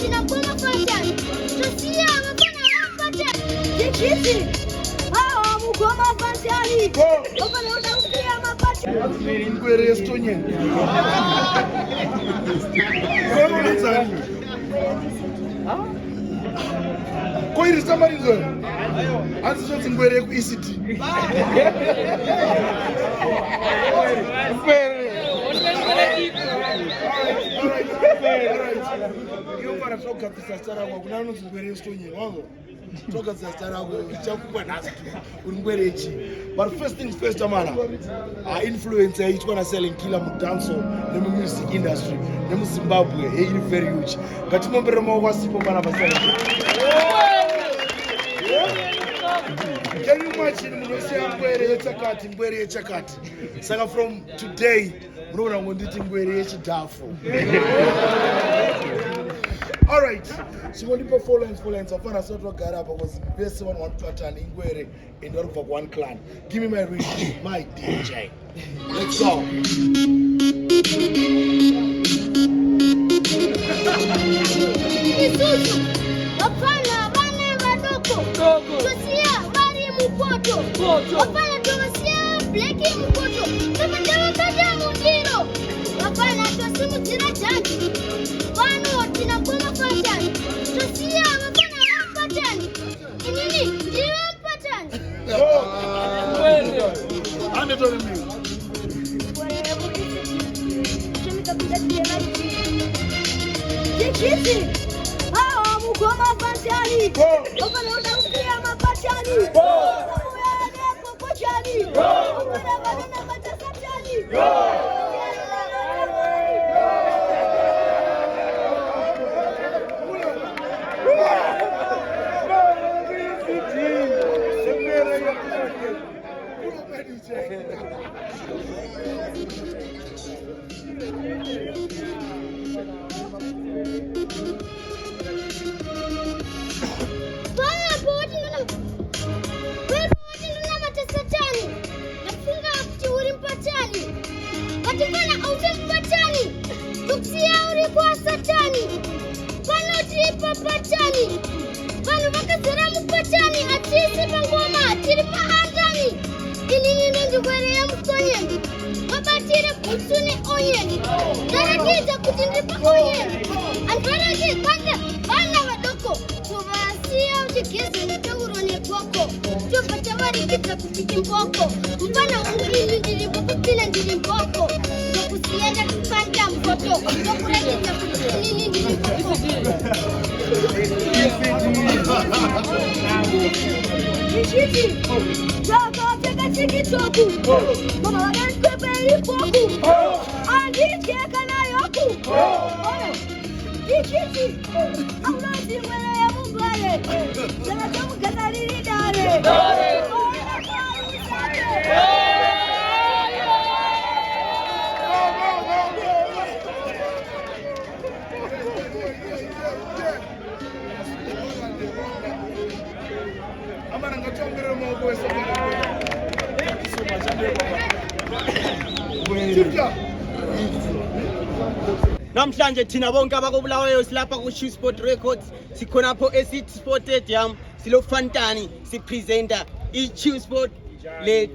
tinakoma fatani. Tosia mapana fatani. Dikiti. Mukoma fatani. Mapana unarudia mapati. Ngwere Estonia. Kono unazani. Koiri samarizo. Azizoti ngwere ku ECT. Ngiyobara sokugapisa stara kwa kuna unozwi ngwere Estonia. Wazo. Toka stara kwa chakupa nasi. Ngwere echi. But first things first, amana. Influencer each one selling killer mu dance the music industry. The Zimbabwe is very huge. But remember more was people para basela. Can you imagine Ngwere Chakati? Saka from today, Bruna ngonditi Ngwere Chidafo. All right. So when people follow Afana Sotwa Garaba was the best one pattern in Ngwere in order for one clan. Give me my reading, my DJ. Let's go. Isuzu, wapana wane wadoko. Tosia wari mupoto. Wapana tosia bleki mupoto. Tumatewa kaja mundiro. Wapana tosimu tira jagi. Wano tinakoma fatani. Tosia wapana fatani. Inini, ndiwa fatani. Ande to me. Dikiti. Mukoma fatani. Wapana unarudia mapatani. Wapana kokojani. Wapana badana matasatani. Namhlanje thina bonke abakubulawayo silapha ku Chief Sport Records sikhona pho eSit Sport Stadium silo Fantani sipresenta iChief Sport le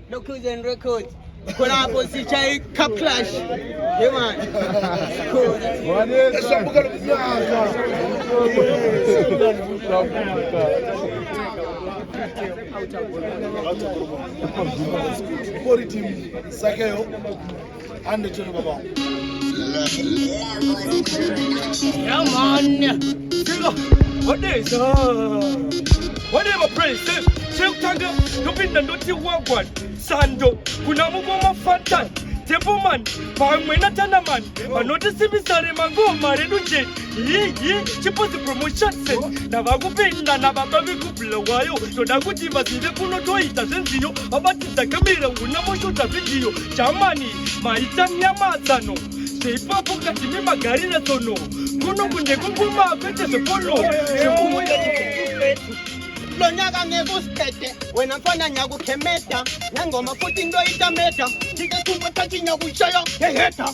Locals and Records khona apho sicha iCup Clash man. Sport team Sakeo and the Baba. Yeah, man. Whatever praise. Check Tanga, you been the naughty one. Sando, Kunamuma Fantan, Tempoman, Pangmenatana man, but not the Simisari Mango, Marenuche. She put the promotion set. Navago Pinda, Navababi Kupla, so Naguti Vasile Puno doesn't see you about the camera, Unamo shoot a video. Chamani, my Itania Mazano. Papo katimi magari na tono kuno kunde kunguma kwete sepolo Lonyaka ngekusikete wena mfana nyakukhemeta nangoma futhi into itameta sike kumbe thathi nyakushaya heheta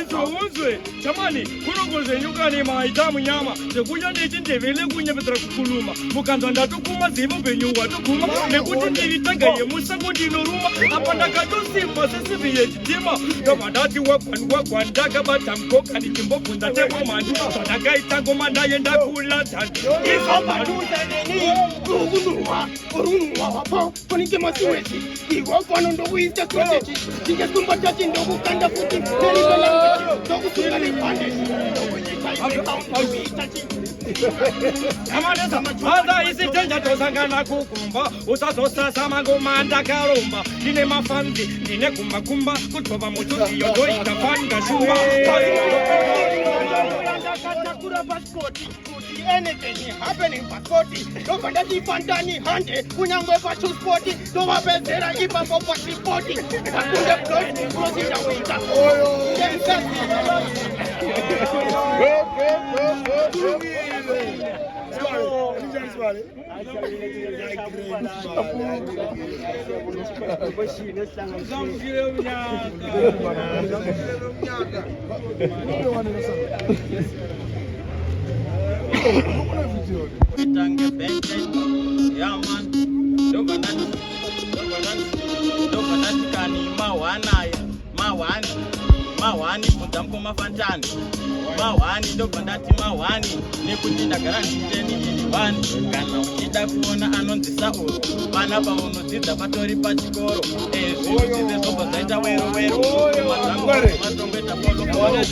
Izowuzwe jamani kunokoze nyukani maitamu nyama sekuya nechindevele kunyepetera kukuluma mukanzwa ndatukuma zivo penyuwa tukuma nekuti ndivitaga yemusango ndinoruma apa ndakatosimba sesivi yechitima ndobva ndati wagwan ndakabata mkoka ndichimbobvunza tebomani zvandakaitangoma ndaenda kulatani izobatuzaneni ukunurwa urunurwa wapo konitemasiwezi iwofano ndokuita strategy tingesumba tati ndokukanda futi nelibelanguji ndokusunga nepande Aza isitenja tosangana kukumba usazosasa mangoma ndakaromba ndine mafanzi ndine kumbakumba kutova mutudiyo ndoita fanga shumba ndakatakura pasipoti kuti anything happening pasipoti ndobva ndachifandani hande kunyangwe pachuspoti ndovapedzera ipapo pasipoti akunde ploti unosindakuita Tange benchen, yeah man. Dobanati kani mawani kutampo mafantani. Mawani dobanati mawani nekuti ndagara nditeni iliwani kana uchida kuona anonzisa uru pana paunodzidza patori pachikoro zvidzidzo zobva zvaita wero matongeta polo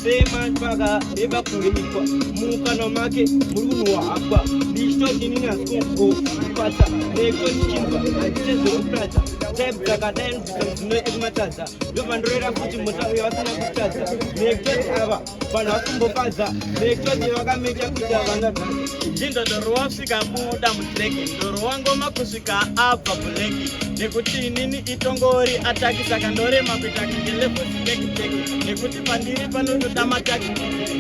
sema mpaka eba kurimikwa mukana make muri kunwa hapa ndichitoti nini asikongo kupata nekoti chimba achitezo kupata taibzaka dainzino ekumatadza ndobva ndorera kuti mutauya vasina kutadza nekoti ava vanhu vakumbopadza nekoti vakamecha kuti havangadhani ndindodoro wasvika buda mutreki ndoro wangoma kusvika abva buleki nekuti inini itongori ataki saka ndorema kuita kingelevositeki nekuti pandiri panotoda mataki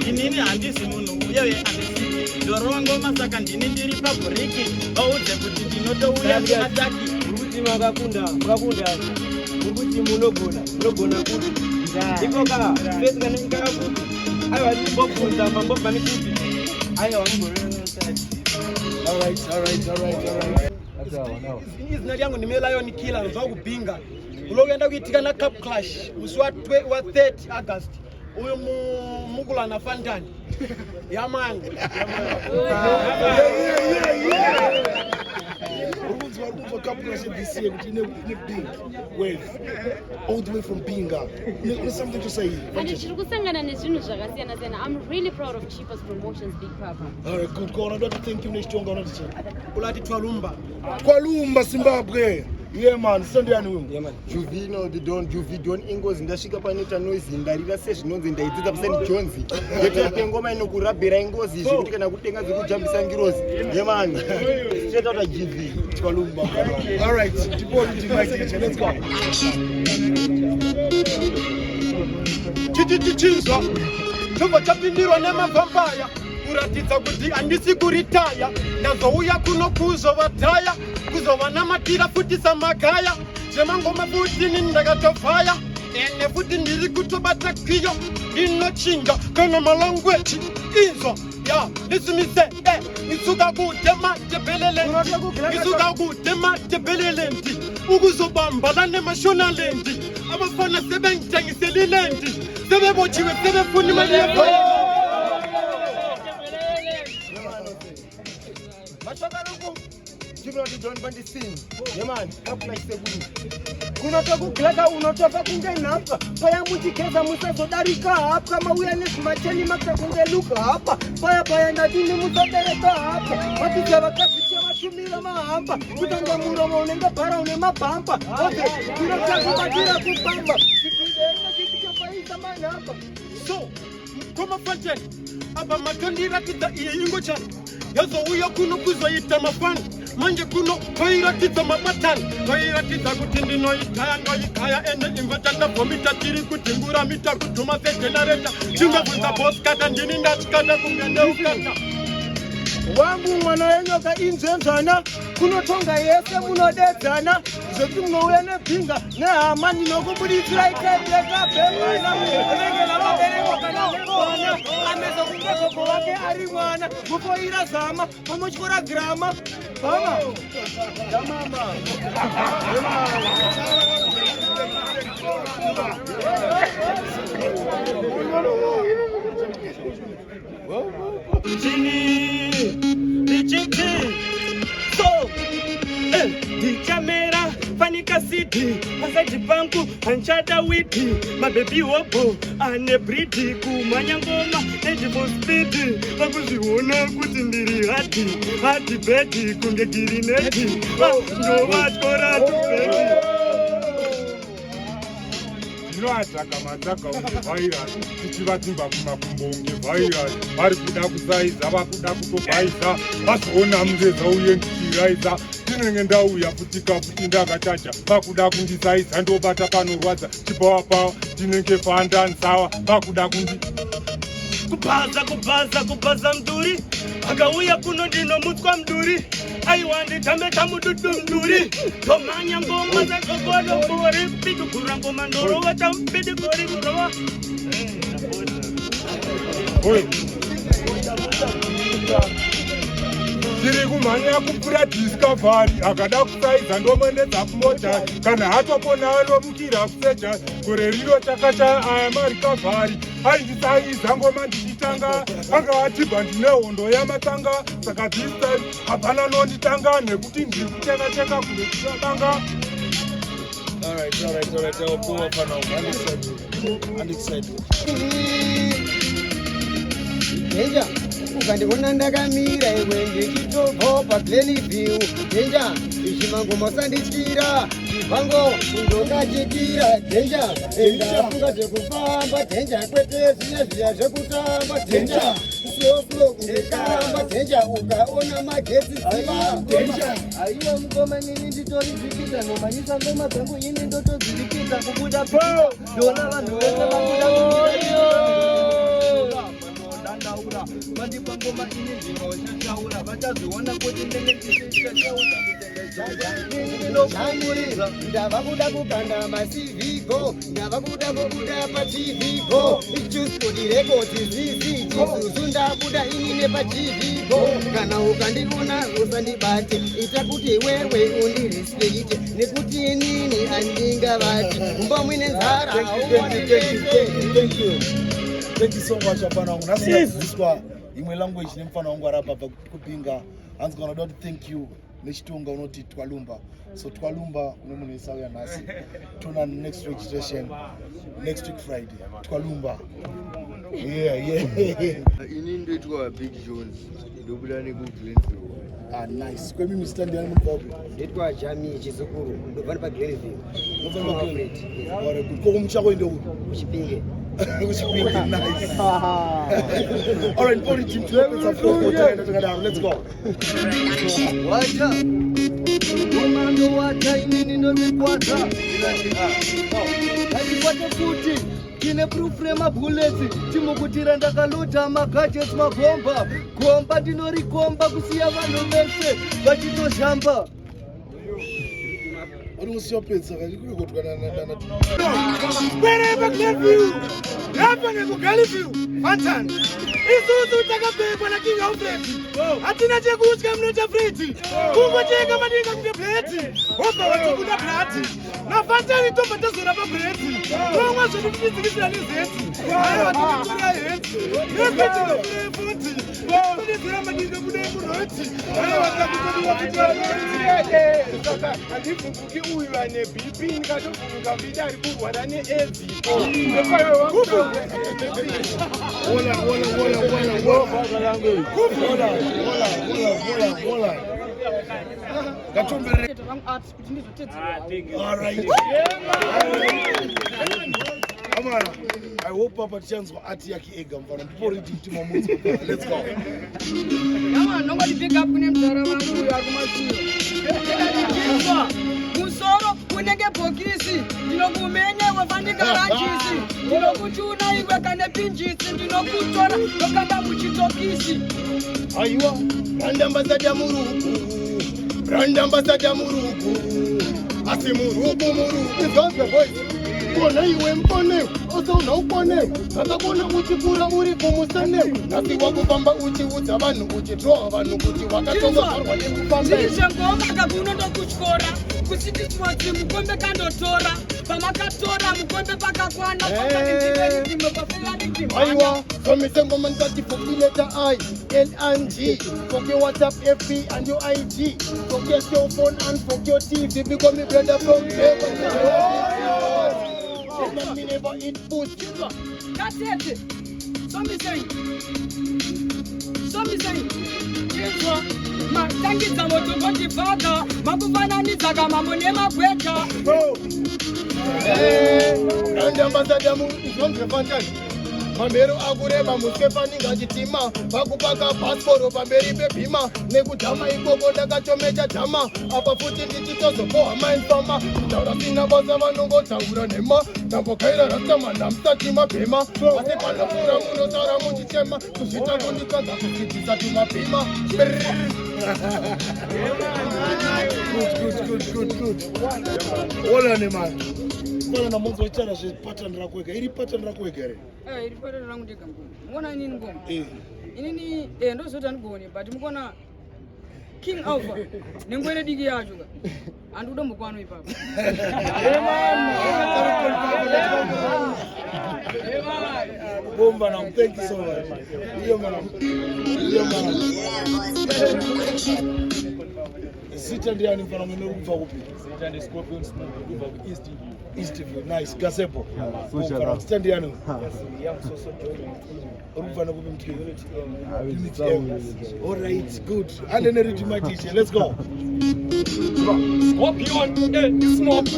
inini handisi munhu uyewe andisi ndoro wangoma saka ndini ndiri pabhureki vaudze kuti ndinotouya kuataki urikuti makakunda urikuti munogona kuti ipoka fesikanikaka kuti aiwa ndimbobvunza mambobva nekuti aiwa izina ryangu ndime Lion Killer nobva kubhinga unokuenda kuitika na Cup Clash musi wa 30 August uyu mukulana Fantani yamani all the way from Binga. Something to say. I'm really proud of Cheapers Promotions, Big Papa. All right, good. Go on. I don't think you need to go on. Ulati Kualumba, Zimbabwe. Yeah man, Sunday anu. Yeah man. Juvino the don ingozi ndasvika paneta noise ndarira sezvinonzi ndaidzidza paseni Jones. Ndete ngoma inokurabhera ingozi zvekuti kana kutenga zvekujambisa ngirozi. Yeah man. Straight out of GV. Kualumba. All right, deport to my teacher. Let's go. Chichichizwa. Chombo chapindirwa nemavampaya. Kuratidza kuti handisi kuritaya. Ndazouya kuno kuzovataya. Kuzova namatira futi samagaya zvemangoma futi nini ndakatovhaya ene futi ndiri kutobata kwiyo inochinja kana malangweji izwa ya ndisimise isuka kutema tebelelendi ukuzobambala nemashonalendi abafana sebengithengiselilendi sebebotshiwe sebefuna imali yebo Don't want to sing. Yeah man, up like Sebulu. Kunotokuglaka unotoka kunge napa paya muchikeza musazodarika hapa mauya nezimacheni makutakunge luka hapa paya ndadini musadereka hapa vatidza vakazvicha vatumira mahamba kutanga muromo unenge bhara une mabhamba kunotakubatira kupamba zvipideekachikutopaisa manhamba so komafanteni apa matondiratidza iye ingo chani yazouya kuno kuzoita mafani manje kuno koiratidza mabatani koiratidza kuti ndinoitaya ndoikaya ende imva tandabvomita tiri kudhingura mita kudhuma segenareta chingabvunza boskata ndini ndatyikata kunge ndeukata wangu mwana wenyoka inzenzana kunotonga yese munodedzana zvekuti munouya nebhinga nehama ndinokubuditsira ikaekapemwana unenge navabereko kana nevana amezokunge gogo wake ari mwana mufoira zama pamutyora grama mama damama Dichamera, Fanica City, Pasaji Banku, Anchada Witty, my baby Wopo, and a pretty Kumanyangoma, Edible Speed, Babuzi Wona, Kutindiri Hati Betty, Kungekiri Neti, no what for us. Ataka mataka virus tichivatimba kumakumbo virus vari kuda kuzaiza vakuda kutobhaisa vazoona mureza uye ndichiraisa ndinenge ndauya kutika kuti ndakatacha vakuda kundizaiza ndobata panorwadza chipawapa ndinenge fandansawa vakuda kundi kubhaza mduri akauya kuno ndinomutswa mduri aiwanditambeta mududu mduri tomanya ngoma dzagogodogori pidugura ngoma ndorova tampidugori kurova tiri kumhanya kupfuura discovery akada kusaiza ndomendedza kumotari kana hatopona anomukira kuseja gore riro takacha aya marikavari aindisaiza ngoma ndichitanga anga atibva ndine hondo yamatanga saka this time hapana nonditanga nekuti ndiri kucheka kure kuchatanga. Denja, ukandiona ndakamira iwe ndichitobva paGlenview. Denja, ichimangoma sandityira chibvango undokachitira. Denja, ndafunga zvekufamba. Denja, kwete zviya zvekutamba. Denja, slow kundekaramba. Denja, ukaona magetsi ziva. Denja, aiwa mukoma nini nditori zvikita nomanyisa ngoma dzangu ini ndotodzirikidza kubuda po. Ndona vanhu vese vabuda ndaura vandipa ngoma ini ndinoshashaura vachaziona kuti ndenge ndichishashaura ndinokumurira ndava kuda kuganda masivhigo ndava kuda kubuda pachivhigo ichuspodi rekodzi zizi chisusu ndabuda inine pachivhigo kana ukandiona usandibate ita kuti wewe undirespekte nekuti inini andingavati kumba mwine nzara Thank you so much, Apana wangu. Nasiziswa imwe language nemfana wangu arapa kupinga. Hands gonna do thank you. Nechitunga unoti twalumba. So twalumba unomunisa uya nasi. Tuna next registration next week Friday. Twalumba. Yeah. Ini ndoitwa Big Jones. Ndobuda neku-Glenview. Ah, nice. Kwa mimi stand yani mkopi. nditwa Jami Chizukuru ndobva paGlenview. Alright, good. Kwa mchako ndio huko. Uchipinge. Nice. Alright, body team to open some floor. Let's go. Wacha. Komando wacha inini ndomikwata. Hachikwate futi. Kine proof bullets. Timukutira ndakalota magadgets magomba. Gomba ndinorikomba kusiya vanhu vese vachitoshamba. Unosiyapedza kachikuye kutwana na wherever Glenview hapa nekuGlenview Fantan isusu takabhekwa na King of Freti hatina chekutya mnota Freti kungocheka madinga kunge Breti wobva watokuda Brati na Fantan itomba tazora paBreti romwa zvekuchidzikisira nezeti aiwa tikutora heti nekuti nokune futi kunizira madinga kune Muroti aiwa takutodiwa kuti Saka andivhunguki uyu ane BP ndikatobvunguka vidi ari kurwara neAIDS. Come on. I hope Papa chance for ati yaki ega mfano ndipo ready team wa Mungu. Let's go. Kama nongo pick up kune mzara wangu ya kumasiyo. Musoro kunenge bokisi ndinokumenya wafandika ranchisi ndinokuchuna iwe kane pinjisi ndinokutora ndokanda muchitokisi Aiwa brand ambassador muruku, brand ambassador muruku, asi muruku, izonke boys. Kona iwe mpone, oso unaupone, akakona uchikura uri kumusane, nasi wakufamba uchiudza vanhu uchidrowa vanhu kuti wakatonga varwa nekufamba. Zvishangoma kakunondo kuchikora, kusiti chimodzi mukombe kandotora, pamakatora mukombe pakakwana, Aiwa, somise ngoma nsati letter I, L and G, forget WhatsApp, FB and your IG, forget your phone and forget your TV, become a brother from heaven. Me never eat food. That's it. Somebody saying. Chizwa, matangidza motokoti faka, makufananidza kamambo nemagweta. Brand ambassador izonke fantasy. Mamero akureba Mustefani ngachitima, vakupaka passport pamberi pebhima, nekudhama ikoko ndakachomecha dhama, apa futi ndichitozopoha mainfama, kutaura sina basa vanongotaura nhema, ndambokaira rastama ndamsati mabhema, asi panapfuura munotaura muchichema, kuzvita kundikadza kudzidzisa timabhima. Good. Hola man. Mbona namonzo ichara pattern rako weka. Iri pattern rako weka ere? Iri pattern rangu ndika ngoma. Muona inini ngoma? Inini ndozoti andigone but mukona King Alpha nengwere diki yacho ka. Andudombo kwano ipapo. Bomba now, thank you so much. Yeah man. Sita ndiani mfano mwenye kufa kupi? Sita ndi Scorpion Smoke kuva ku Eastview, nice. Gazebo. Sita ndiani? Young so Urufana kupi mtiki? All right, good. And then read my teacher. Let's go. Scorpion, smoke,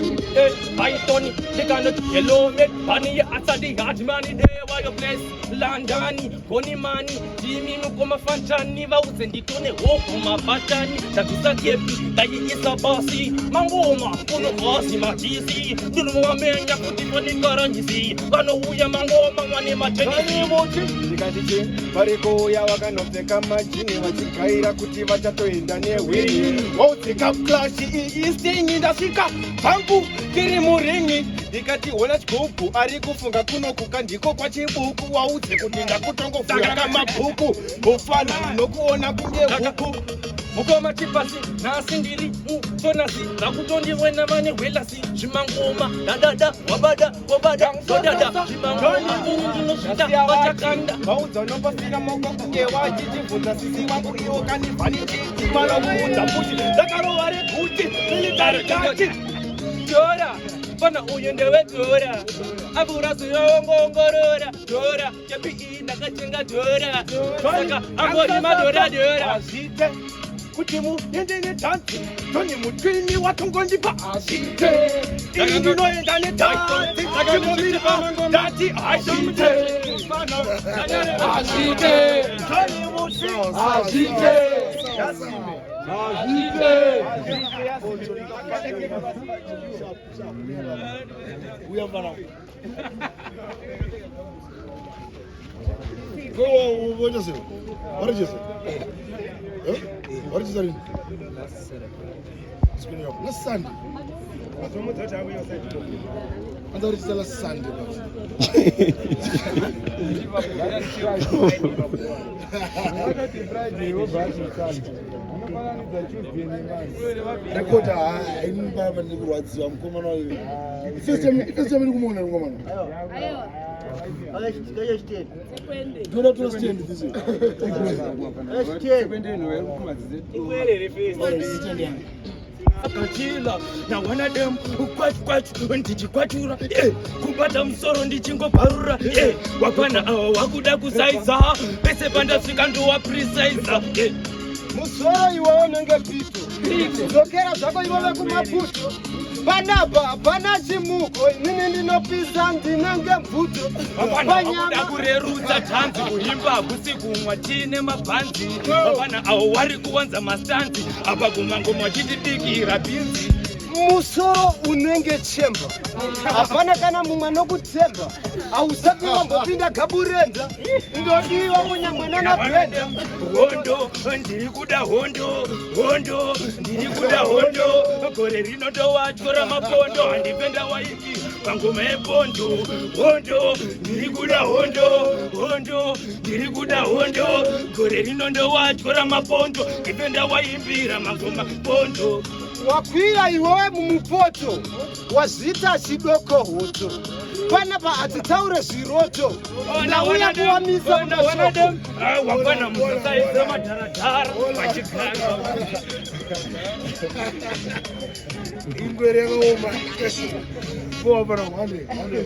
python, they cannot yellow me, bunny outside the hard money there while you bless Landani, Connie Mani, Jimmy Nukoma Fantani, Vows and Ditone, Wokoma Batani, Takusa Kepi, that is a bossy, Mangoma, Puno Bossy, Machisi, Dunumamena, Putiponi Karanisi, Ganoya Mangoma, Matani, Ndikandije pareko yawakanopfeka majini vachikaira kuti vachatoenda newiri waudzika klashi iyi stingi ndasvika pangu tiri muringi ndikati ona chigubu ari kufunga kunokuka ndiko kwachibuku waudze kuti ndakutongofura kamabhuku mufanana nokuona kunge huku Mukoma chipasi, nasi ndiri mutonasi, nakutondivwena vane hwelasi, zvimangoma, dadada, wabada, sodada, zvimangoma, ndinosvita, vachakanda. Vaudza unopasira moko kunge wachichibvunza sisi wangu iwo kanivhanichiti vanokuudza pushi ndakarova reguti militari kati Tora, pana uyu ndewetora, avura zuyoongongorora, tora, chapi ndakatenga tora, saka angori madora. Azvite kuti muende netanzi toni mutwini watongondipa azvite ini ndinoenda netanzi achingomiri pamwe ndati azvite toni musi azvite What is it? What is it? What is it? It's going up. Last Sunday. And that is the last Sunday. Record I didn't have any words. I'm coming on. First time you come on. Do not understand this. Akachila na wanadamu kwatu ndichikwatura kubata musoro ndichingobharura wapana awa wakuda kusaiza pese pandasvika ndowa precisa musoro iwe unenge pito dzokera zvako ivove kumaputo panapa hapana chimuko inini ndinopisa ndinenge bvuto apana kurerutsa tanzi kuimba hakusi kumwa tiine mabhanzi apana awo wari kuwanza mastanzi apa kumangoma chitidikira binzi musoro unenge chemba hapana kana mumwe nokutsemba hausati wambopinda gaburenda ndodiwa kunyangwe nanabhenda hondo ndiri kuda hondo ndiri kuda hondo gore rino ndowatyora mapondo handipenda waiki pangoma yepondo hondo ndiri kuda hondo ndiri kuda hondo gore rino ndowatyora mapondo ndipenda waimbira mangoma pondo wakwira iwewe mumupoto wazita chidoko hoto panapa hatitaure zviroto nauya kuwamisa wakwana musasaidza madharadhara vachigara ingwere yakaoma kuwapana 100